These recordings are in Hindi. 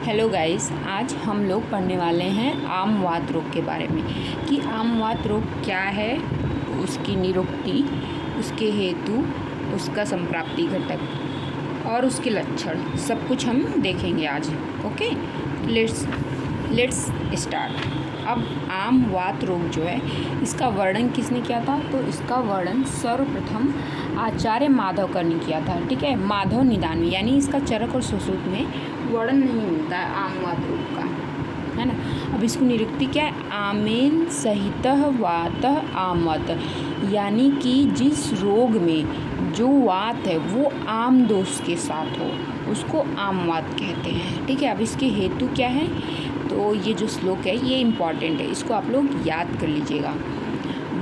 हेलो गाइस, आज हम लोग पढ़ने वाले हैं आमवात रोग के बारे में कि आमवात रोग क्या है, उसकी निरुक्ति, उसके हेतु, उसका संप्राप्ति घटक और उसके लक्षण सब कुछ हम देखेंगे आज। Okay, let's start. अब आमवात रोग जो है, इसका वर्णन किसने किया था? तो इसका वर्णन सर्वप्रथम आचार्य माधवकर ने किया था। ठीक है, माधव निदान में, यानी इसका चरक और सुश्रुत में वर्णन नहीं मिलता है आमवात रोग का, है ना। अब इसको निरुक्ति क्या है? आमेन सहित वात आमवात, यानी कि जिस रोग में जो वात है वो आम दोष के साथ हो उसको आमवात कहते हैं। ठीक है, अब इसके हेतु क्या है? तो ये जो श्लोक है ये इम्पॉर्टेंट है, इसको आप लोग याद कर लीजिएगा।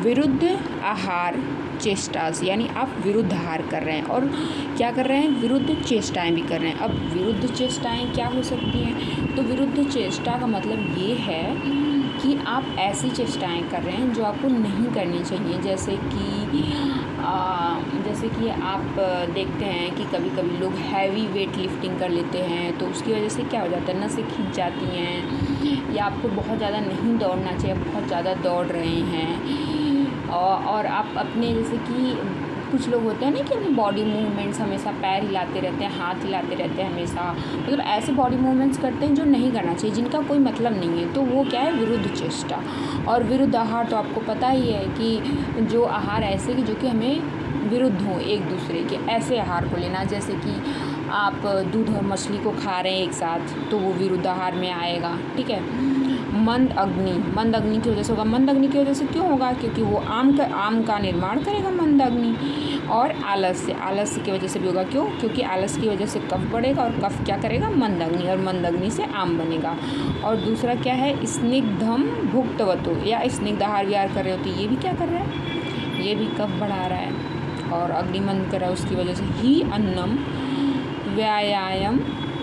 विरुद्ध आहार चेष्टास, यानी आप विरुद्ध आहार कर रहे हैं और क्या कर रहे हैं? विरुद्ध चेष्टाएं भी कर रहे हैं। अब विरुद्ध चेष्टाएं क्या हो सकती हैं? तो विरुद्ध चेष्टा का मतलब ये है कि आप ऐसी चेष्टाएं कर रहे हैं जो आपको नहीं करनी चाहिए। जैसे कि आप देखते हैं कि कभी कभी लोग हैवी वेट लिफ्टिंग कर लेते हैं, तो उसकी वजह से क्या हो जाता है? नसें खींच जाती हैं, या आपको बहुत ज़्यादा नहीं दौड़ना चाहिए, बहुत ज़्यादा दौड़ रहे हैं और आप अपने, जैसे कि कुछ लोग होते हैं ना कि अपनी बॉडी मूवमेंट्स हमेशा पैर हिलाते रहते हैं, हाथ हिलाते रहते हैं हमेशा, मतलब ऐसे बॉडी मूवमेंट्स करते हैं जो नहीं करना चाहिए, जिनका कोई मतलब नहीं है। तो वो क्या है? विरुद्ध चेष्टा। और विरुद्ध आहार तो आपको पता ही है कि जो आहार ऐसे कि जो कि हमें विरुद्ध हो एक दूसरे के, ऐसे आहार को लेना। जैसे कि आप दूध और मछली को खा रहे हैं एक साथ, तो वो विरुद्ध आहार में आएगा। ठीक है। मंद अग्नि की वजह से होगा। मंद अग्नि की वजह से क्यों होगा? क्योंकि वो आम का निर्माण करेगा मंद अग्नि। और आलस्य की वजह से भी होगा। क्यों? क्योंकि आलस्य की वजह से कफ बढ़ेगा और कफ क्या करेगा? मंद अग्नि, और मंद अग्नि से आम बनेगा। और दूसरा क्या है? स्निग्धम भुक्तवतो, या स्निग्ध आहार विहार कर रहे हो तो ये भी क्या कर रहा है? ये भी कफ बढ़ा रहा है और अग्नि मंद कर रहा है। उसकी वजह से ही अन्नम व्यायाम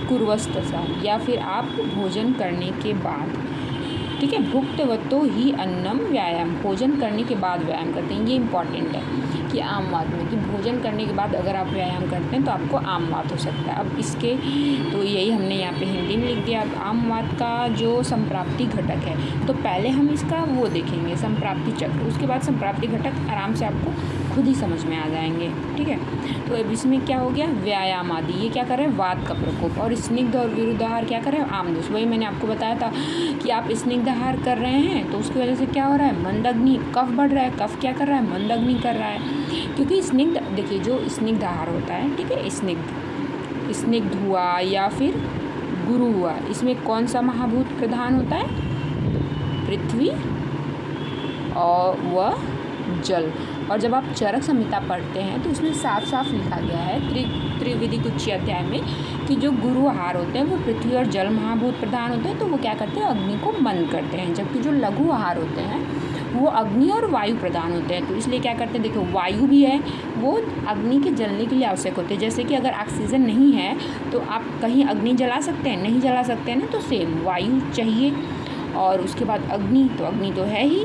कुर्वस्तसा, या फिर आप भोजन करने के बाद, ठीक है, भुक्तवतो ही अन्नम व्यायाम, भोजन करने के बाद व्यायाम करते हैं। ये इंपॉर्टेंट है कि आमवात में, कि भोजन करने के बाद अगर आप व्यायाम करते हैं तो आपको आमवात हो सकता है। अब इसके तो यही हमने यहाँ पे हिंदी में लिख दिया। अब आमवात का जो संप्राप्ति घटक है, तो पहले हम इसका वो देखेंगे संप्राप्ति चक्र, उसके बाद संप्राप्ति घटक आराम से आपको खुद ही समझ में आ जाएंगे। ठीक है, तो अब इसमें क्या हो गया? व्यायाम आदि, ये क्या कर रहे हैं? वात का प्रकोप। और स्निग्ध और विरुद्ध आहार क्या कर रहे हैं? आमदोष। वही मैंने आपको बताया था कि आप स्निग्ध आहार कर रहे हैं तो उसकी वजह से क्या हो रहा है? मंद अग्नि, कफ बढ़ रहा है। कफ क्या कर रहा है? मंद अग्नि कर रहा है। क्योंकि स्निग्ध, देखिए जो स्निग्ध आहार होता है, ठीक है, स्निग्ध हुआ या फिर गुरु हुआ, इसमें कौन सा महाभूत प्रधान होता है? पृथ्वी और वह जल। और जब आप चरक संहिता पढ़ते हैं तो उसमें साफ साफ लिखा गया है त्रिविधि कुच्ची अध्याय में कि जो गुरु आहार होते हैं वो पृथ्वी और जल महाभूत प्रधान होते हैं, तो वो क्या करते हैं? अग्नि को मंद करते हैं। जबकि जो लघु आहार होते हैं वो अग्नि और वायु प्रधान होते हैं, तो इसलिए क्या करते हैं? देखो, वायु भी है, वो अग्नि के जलने के लिए आवश्यक होते हैं। जैसे कि अगर ऑक्सीजन नहीं है तो आप कहीं अग्नि जला सकते हैं? नहीं जला सकते हैं ना, तो सेम वायु चाहिए। और उसके बाद अग्नि, तो अग्नि तो है ही,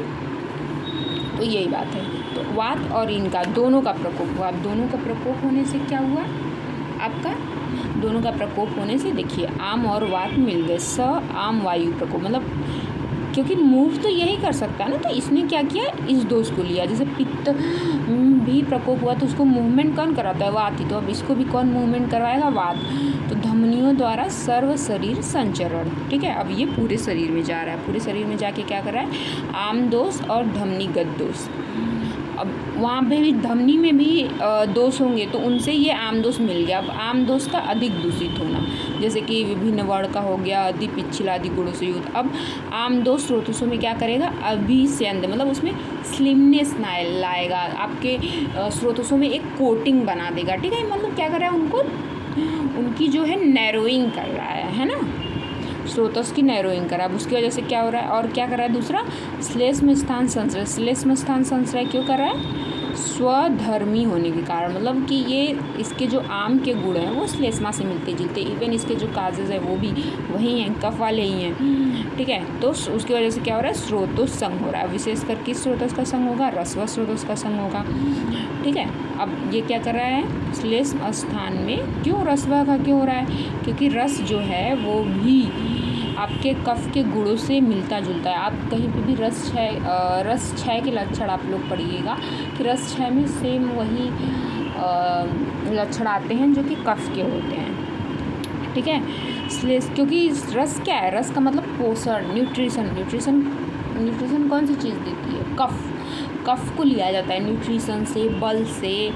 तो यही बात है। तो वात और इनका दोनों का प्रकोप हुआ। अब दोनों का प्रकोप होने से क्या हुआ आपका? दोनों का प्रकोप होने से देखिए, आम और वात मिल गए, स आम वायु प्रकोप, मतलब क्योंकि मूव तो यही कर सकता है ना, तो इसने क्या किया? इस दोष को लिया। जैसे पित्त भी प्रकोप हुआ तो उसको मूवमेंट कौन कराता है? वात ही। तो अब इसको भी कौन मूवमेंट करवाएगा? वात। तो धमनियों द्वारा सर्व शरीर संचरण। ठीक है, अब ये पूरे शरीर में जा रहा है, पूरे शरीर में जाके क्या कर रहा है? आम दोष और धमनीगत दोष। अब वहाँ पे भी धमनी में भी दोष होंगे तो उनसे ये आम दोष मिल गया। अब आम दोष का अधिक दूषित होना, जैसे कि विभिन्न वर्ण का हो गया, अति पिछला आदि गुणों से युक्त। अब आम दोष स्रोतों में क्या करेगा? अभिस्यंद, मतलब उसमें स्लिमनेस लाएगा, आपके स्रोतों में एक कोटिंग बना देगा। ठीक है, मतलब क्या कर रहा है? उनकी जो है नैरोइंग कर रहा है ना, स्रोतस की नैरोइंग करा। अब उसकी वजह से क्या हो रहा है? और क्या कर रहा है? दूसरा, श्लेष्म स्थान संश्रय। श्लेष्म स्थान संश्रय क्यों कर रहा है? स्वधर्मी होने के कारण, मतलब कि ये इसके जो आम के गुण हैं वो श्लेष्मा से मिलते जुलते, इवन इसके जो काजेज़ हैं वो भी वही हैं, कफ वाले ही हैं, ठीक है। तो उसकी वजह से क्या हो रहा है, स्रोतोत्संग हो रहा है। विशेषकर किस स्रोतस का संग होगा, रस्व स्रोतस का संग होगा, ठीक है। अब ये क्या कर रहा है, श्लेष्म स्थान में क्यों रस्व का क्यों हो रहा है, क्योंकि रस जो है वो भी आपके कफ के गुणों से मिलता जुलता है। आप कहीं पे भी रस क्षय के लक्षण आप लोग पढ़िएगा कि रस क्षय में सेम वही लक्षण आते हैं जो कि कफ के होते हैं, ठीक है। इसलिए क्योंकि रस क्या है, रस का मतलब पोषण, न्यूट्रिशन कौन सी चीज़ देती है, कफ को लिया जाता है न्यूट्रिशन से, बल से,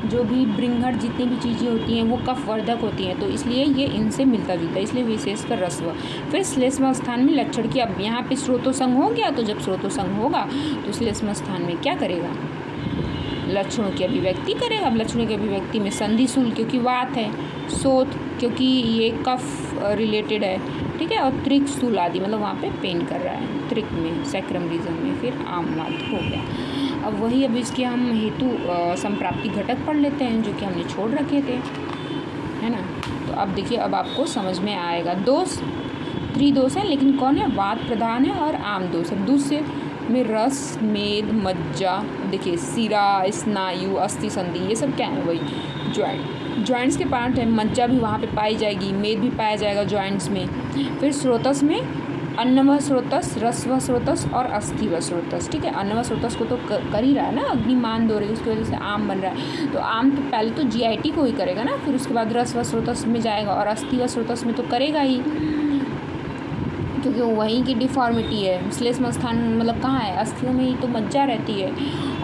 जो भी बृंघट जितनी भी चीज़ें होती हैं वो कफवर्धक होती हैं, तो इसलिए ये इनसे मिलता जुलता है, इसलिए विशेषकर रस्व। फिर श्लेष्म स्थान में लक्षण की, अब यहाँ पे स्रोतोत्संग हो गया, तो जब स्रोतोत्संग होगा तो श्लेष्म स्थान में क्या करेगा, लक्षणों की अभिव्यक्ति करेगा। अब लक्षणों की अभिव्यक्ति में संधिशूल क्योंकि वात है, शोथ क्योंकि ये कफ रिलेटेड है, ठीक है, और त्रिक स्थूल आदि मतलब वहाँ पे पेन कर रहा है त्रिक में, सैक्रम रीजन में, फिर आम वात हो गया। अब वही अब इसके हम हेतु संप्राप्ति घटक पढ़ लेते हैं जो कि हमने छोड़ रखे थे, है ना। तो अब देखिए अब आपको समझ में आएगा। दोष त्रिदोष है, लेकिन कौन है, वात प्रधान है और आम दोष है। दूसरे में रस, मेद, मज्जा, देखिए सिरा, स्नायु, अस्थि संधि, ये सब क्या है, वही जॉइंट्स के पार्ट है। मज्जा भी वहाँ पे पाई जाएगी, मेद भी पाया जाएगा जॉइंट्स में। फिर स्रोतस में अन्नव स्रोतस, रस्व स्रोतस और अस्थिव स्रोतस, ठीक है। अन्नव स्रोतस को तो कर ही रहा है ना, अग्निमान दो रही, उसकी वजह से आम बन रहा है, तो आम तो पहले तो GIT को ही करेगा ना, फिर उसके बाद रस्व स्रोतस में जाएगा और अस्थिव स्रोतस में तो करेगा ही, क्योंकि वहीं की डिफॉर्मिटी है। श्लेष्मा स्थान मतलब कहाँ है, अस्थियों में ही तो मज्जा रहती है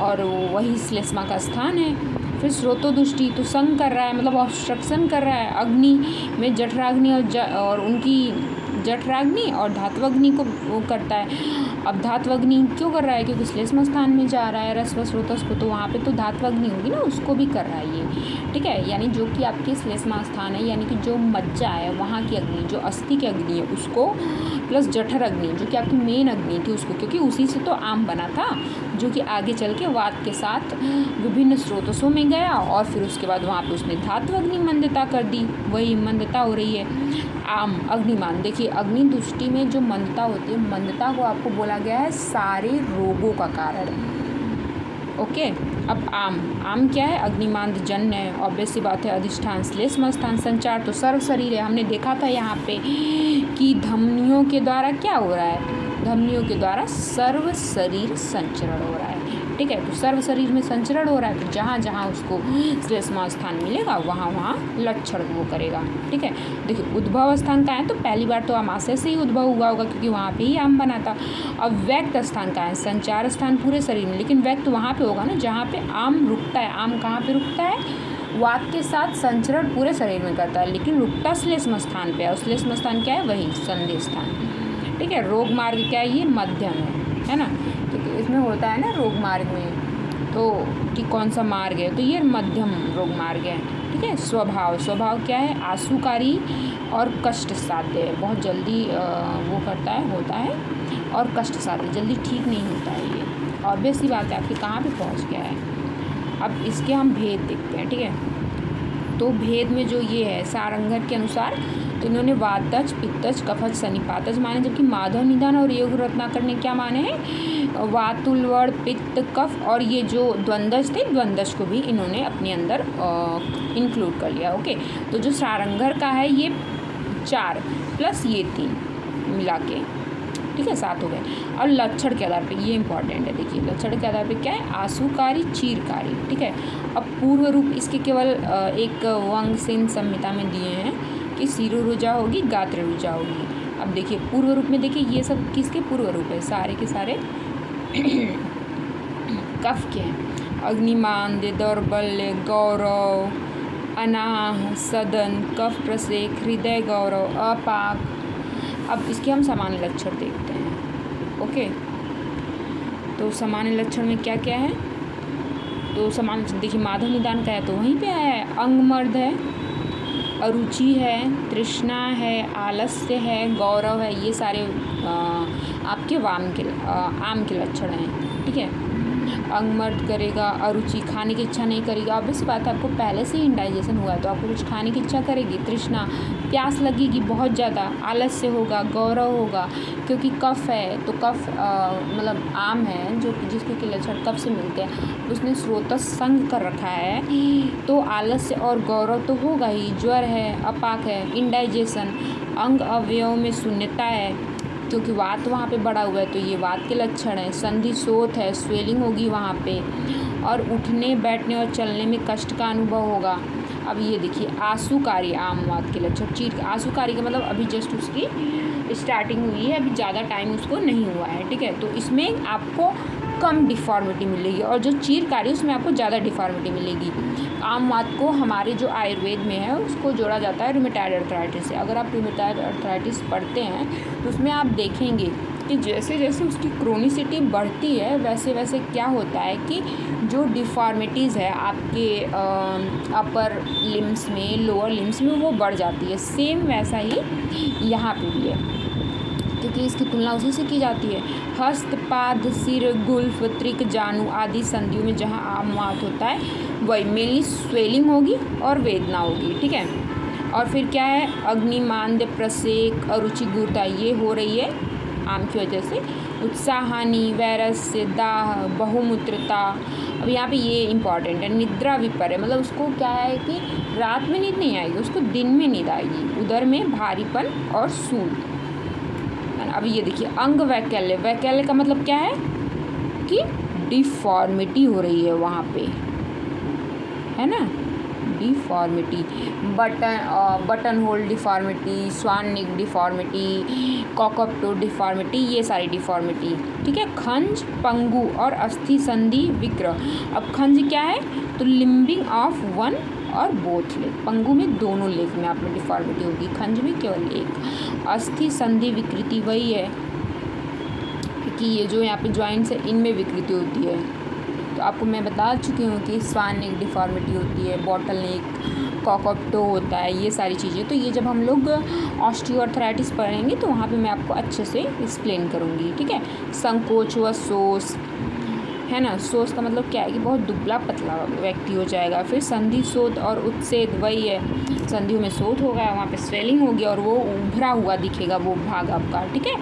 और वही श्लेष्मा का स्थान है। फिर स्रोतोदुष्टि तो संग कर रहा है, मतलब ऑब्स्ट्रक्शन कर रहा है। अग्नि में जठराग्नि और उनकी जठराग्नि और धात्वग्नि को वो करता है। अब धात्वग्नि क्यों कर रहा है, क्योंकि श्लेष्म स्थान में जा रहा है रस्व स्रोतस को, तो वहाँ पे तो धात्वग्नि होगी ना, उसको भी कर रहा है ये, ठीक है। यानी जो कि आपके श्लेष्म स्थान है, यानी कि जो मज्जा है वहाँ की अग्नि, जो अस्थि की अग्नि है उसको, प्लस जठर अग्नि जो कि आपकी मेन अग्नि थी उसको, क्योंकि उसी से तो आम बना था, जो कि आगे चल के वात के साथ विभिन्न स्रोतसों में गया और फिर उसके बाद वहाँ पे उसने धात्वग्नि मंदता कर दी, वही मंदता हो रही है। आम अग्निमान, देखिए अग्नि दृष्टि में जो मंदता होती है, मंदता को आपको बोला गया है सारे रोगों का कारण, ओके। अब आम क्या है, अग्निमांद जन्य है, ऑब्वियस सी बात है। अधिष्ठान श्लेष्म स्थान, संचार तो सर्व शरीर है, हमने देखा था यहाँ पे कि धमनियों के द्वारा क्या हो रहा है, धमनियों के द्वारा सर्व शरीर संचरण हो रहा है, ठीक है। तो सर्व शरीर में संचरण हो रहा है, तो जहाँ जहाँ उसको श्लेष्म स्थान मिलेगा वहाँ वहाँ लक्षण वो करेगा, ठीक है। देखिए उद्भव स्थान का है, तो पहली बार तो आमाशय से ही उद्भव हुआ होगा क्योंकि वहाँ पे ही आम बना था। अब व्यक्त स्थान का है, संचार स्थान पूरे शरीर में, लेकिन व्यक्त वहाँ पे होगा ना जहाँ पे आम रुकता है। आम कहाँ पे रुकता है, वात के साथ संचरण पूरे शरीर में करता है, लेकिन रुकता श्लेष्म स्थान पे है। और श्लेष्म स्थान क्या है, वही संधि स्थान, ठीक है। रोग मार्ग क्या है, ये मध्यम है ना, क्योंकि इसमें होता है ना रोग मार्ग में, तो कि कौन सा मार्ग है, तो ये मध्यम रोग मार्ग है, ठीक है। स्वभाव क्या है, आंसुकारी और कष्ट साध्य है, बहुत जल्दी वो करता है, होता है, और कष्ट साध्य, जल्दी ठीक नहीं होता है ये, ऑब्वियस सी बात है। आपके कहाँ पे पहुँच गया है। अब इसके हम भेद देखते हैं, ठीक है। तो भेद में जो ये है सारंगर के अनुसार, तो इन्होंने वातज, पित्तज, कफज, सनिपातज माने, जबकि माधव निदान और योग रत्नाकर ने क्या माने हैं, वातुलवड़, पित्त, कफ और ये जो द्वंदज थे, द्वंदज को भी इन्होंने अपने अंदर इंक्लूड कर लिया, ओके। तो जो सारंगर का है ये 4 प्लस ये 3 मिला के, ठीक है, 7 हो गए। और लक्षण के आधार पे ये इंपॉर्टेंट है, देखिए लक्षण के आधार पे क्या है, आंसुकारी, चीरकारी, ठीक है। अब पूर्व रूप इसके केवल एक वंग सेन संहिता में दिए हैं कि सिरो रुजा होगी, गात्र रुजा होगी। अब देखिए पूर्व रूप में, देखिए ये सब किसके पूर्व रूप है, सारे के सारे कफ के हैं। अग्निमान, दौर्बल्य, गौरव, अनाह, सदन, कफ प्रसेक, हृदय गौरव, अपाक। अब इसके हम सामान्य लक्षण देखते हैं, ओके। तो सामान्य लक्षण में क्या क्या है, तो सामान्य देखिए माधव निदान का है तो वहीं पे आया है, अंगमर्द है, अरुचि है, तृष्णा है, आलस्य है, गौरव है, ये सारे आपके आम के लक्षण हैं, ठीक है। अंग मर्द करेगा, अरुचि खाने की इच्छा नहीं करेगी। ऑब्वियस सी बात है, आपको पहले से ही इंडाइजेशन हुआ है तो आपको कुछ खाने की इच्छा करेगी। तृष्णा, प्यास लगेगी बहुत ज़्यादा। आलस्य होगा, गौरव होगा, क्योंकि कफ है तो कफ मतलब आम है जो जिसके कि लक्षण कफ से मिलते हैं, उसने स्रोतस संग कर रखा है तो आलस्य और गौरव तो होगा ही। ज्वर है, अपाक है, इंडाइजेशन, अंग अवयव में शून्यता है क्योंकि वात वहाँ पे बढ़ा हुआ है तो ये वात के लक्षण है। संधि शोथ है, स्वेलिंग होगी वहाँ पे, और उठने बैठने और चलने में कष्ट का अनुभव होगा। अब ये देखिए आंसूकारी, आम वात के लक्षण। चीर आंसूकारी का मतलब अभी जस्ट उसकी स्टार्टिंग हुई है, अभी ज़्यादा टाइम उसको नहीं हुआ है, ठीक है। तो इसमें आपको कम डिफ़ॉर्मिटी मिलेगी और जो चीरकारी उसमें आपको ज़्यादा डिफ़ॉर्मिटी मिलेगी। आम वात को हमारे जो आयुर्वेद में है उसको जोड़ा जाता है रूमेटॉइड अर्थराइटिस से। अगर आप रूमेटॉइड अर्थराइटिस पढ़ते हैं तो उसमें आप देखेंगे कि जैसे जैसे उसकी क्रोनिसिटी बढ़ती है वैसे वैसे क्या होता है कि जो डिफ़ॉर्मिटीज़ है आपके अपर लिम्स में, लोअर लिम्स में, वो बढ़ जाती है। सेम वैसा ही यहाँ पे भी है क्योंकि इसकी तुलना उसी से की जाती है। हस्त, पाद, सिर, गुल्फ, त्रिक, जानु आदि संधियों में जहाँ आम वात होता है वही मेनली स्वेलिंग होगी और वेदना होगी, ठीक है। और फिर क्या है, अग्नि, मांद्य, प्रसेक, अरुचि, गुरुता ये हो रही है आम की वजह से। उत्साह हानि, वैरस्य, दाह, बहुमूत्रता। अब यहाँ पे ये इम्पॉर्टेंट है। निद्रा विपर्य, मतलब उसको क्या है कि रात में नींद नहीं आएगी, उसको दिन में नींद आएगी। उदर में भारीपन और सूल। अब ये देखिए अंग वैकल्य, वैकल्य का मतलब क्या है कि डिफॉर्मिटी हो रही है वहाँ पे, है ना, डिफॉर्मिटी। बटन होल डिफॉर्मिटी, स्वान नेक डिफॉर्मिटी, कॉकअप डिफॉर्मिटी, ये सारी डिफॉर्मिटी, ठीक है। खंज, पंगु और अस्थि संधि विकृ। अब खंज क्या है तो लिम्बिंग ऑफ वन और बोथ लेग। पंगु में दोनों लेग में आप में डिफॉर्मिटी होगी, खंज में केवल एक। अस्थि संधि विकृति वही है कि ये जो यहाँ पे जॉइंट्स है इनमें विकृति होती है। तो आपको मैं बता चुकी हूँ कि स्वान नेक डिफॉर्मिटी होती है, बॉटल नेक, कॉकअप होता है, ये सारी चीज़ें। तो ये जब हम लोग ऑस्टियोआर्थराइटिस पढ़ेंगे तो वहाँ पे मैं आपको अच्छे से एक्सप्लेन करूँगी, ठीक है। संकोच व शोष, है ना, शोष का मतलब क्या है कि बहुत दुबला पतला व्यक्ति हो जाएगा। फिर संधि शोथ और उत्सेद वही है, संधियों में शोथ होगा, वहाँ पे स्वेलिंग होगी और वो उभरा हुआ दिखेगा वो भाग आपका, ठीक है।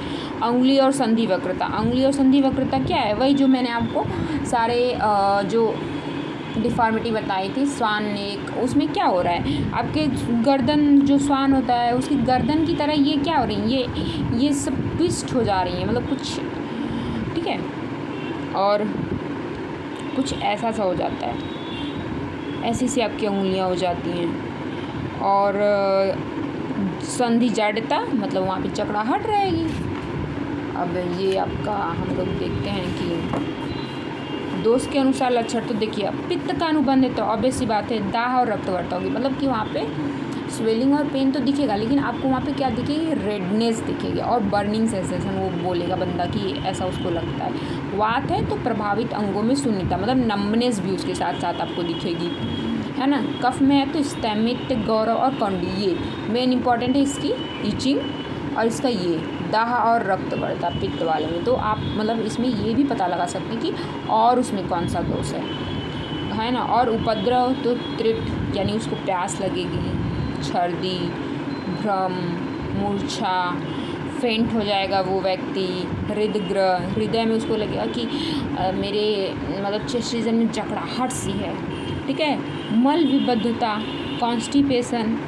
अंगुली और संधि वक्रता, अंगुली और संधि वक्रता क्या है, वही जो मैंने आपको सारे जो डिफॉर्मिटी बताई थी स्वान नेक, उसमें क्या हो रहा है आपके गर्दन, जो स्वान होता है उसकी गर्दन की तरह ये क्या हो रही है, ये सब ट्विस्ट हो जा रही है, मतलब कुछ, ठीक है, और कुछ ऐसा सा हो जाता है, ऐसी सी आपकी उंगलियां हो जाती हैं। और संधि जाड्यता मतलब वहाँ पे जकड़ाहट रहेगी। अब ये आपका हम लोग देखते हैं कि दोष के अनुसार लक्षण। तो देखिए अब पित्त का अनुबंध है तो ऑब्वियस सी बात है दाह और रक्तवर्ता होगी, मतलब कि वहाँ पे स्वेलिंग और पेन तो दिखेगा लेकिन आपको वहाँ पे क्या दिखेगी, रेडनेस दिखेगी और बर्निंग सेंसेशन, वो बोलेगा बंदा कि ऐसा उसको लगता है। वात है तो प्रभावित अंगों में शून्यता, मतलब नम्बनेस भी उसके साथ साथ आपको दिखेगी, है ना। कफ में है तो स्तमित, गौरव और कौंडी, ये मेन इंपॉर्टेंट है इसकी ईचिंग और इसका ये दाह और रक्तवर्ता पित्त वाले में। तो आप मतलब इसमें ये भी पता लगा सकते हैं कि और उसमें कौन सा दोष है ना। और उपद्रव तो तृप्त यानी उसको प्यास लगेगी, छर्दी, भ्रम, मूर्छा, फेंट हो जाएगा वो व्यक्ति, हृदग्रह, हृदय में उसको लगेगा कि मेरे मतलब चेस्ट रीजन में जकड़ाहट सी है, ठीक है। मल विबद्धता, कॉन्स्टिपेशन,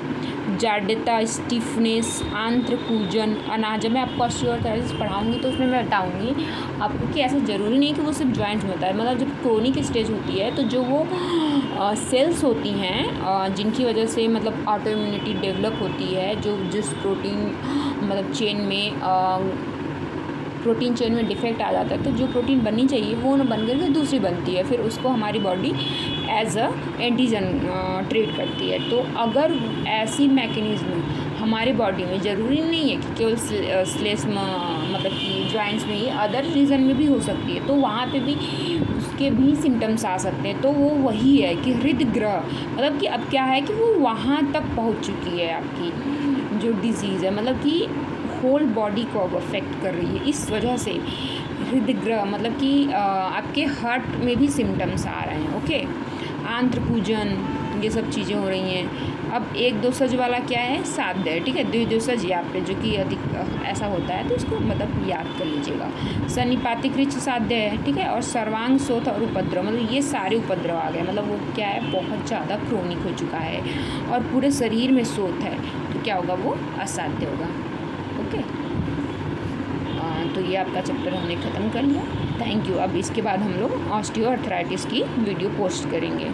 जाड्यता, स्टिफनेस, आंत्र कूजन, अनाज। जब मैं आपको ऑस्टियोआर्थराइटिस पढ़ाऊंगी तो उसमें मैं बताऊंगी आपको कि ऐसा ज़रूरी नहीं कि वो सिर्फ जॉइंट्स में होता है, मतलब जब क्रोनिक स्टेज होती है तो जो वो सेल्स होती हैं जिनकी वजह से मतलब ऑटो इम्यूनिटी डेवलप होती है, जो जिस प्रोटीन मतलब चेन में प्रोटीन चेन में डिफेक्ट आ जाता है तो जो प्रोटीन बननी चाहिए वो न बन करके दूसरी बनती है, फिर उसको हमारी body as a antigen treat करती है। तो अगर ऐसी मैकेनिज्म हमारे बॉडी में, ज़रूरी नहीं है कि केवल स्लेस मतलब कि जॉइंट्स में ही, अदर रीजन में भी हो सकती है, तो वहाँ पे भी उसके भी सिम्टम्स आ सकते हैं। तो वो वही है कि हृदग्रह मतलब कि अब क्या है कि वो वहाँ तक पहुँच चुकी है आपकी जो डिज़ीज़ है, मतलब कि होल बॉडी को अब अफेक्ट कर रही है। इस वजह से हृदय मतलब कि आपके हार्ट में भी सिम्टम्स आ रहे हैं। ओके, आंत्र पूजन, ये सब चीज़ें हो रही हैं। अब एक दोषज वाला क्या है, साध्य है, ठीक है, द्विदोषज यहाँ पे जो कि अधिक ऐसा होता है, तो इसको मतलब याद कर लीजिएगा। सन्निपातिक ऋच साध्य है, ठीक है, और सर्वांग शोथ और उपद्रव, मतलब ये सारे उपद्रव आ गए, मतलब वो क्या है, बहुत ज़्यादा क्रोनिक हो चुका है और पूरे शरीर में शोथ है, तो क्या होगा, वो असाध्य होगा। ओके, तो ये आपका चैप्टर हमने ख़त्म कर लिया। Thank you. अब इसके बाद हम लोग ऑस्टियोआर्थराइटिस की वीडियो पोस्ट करेंगे।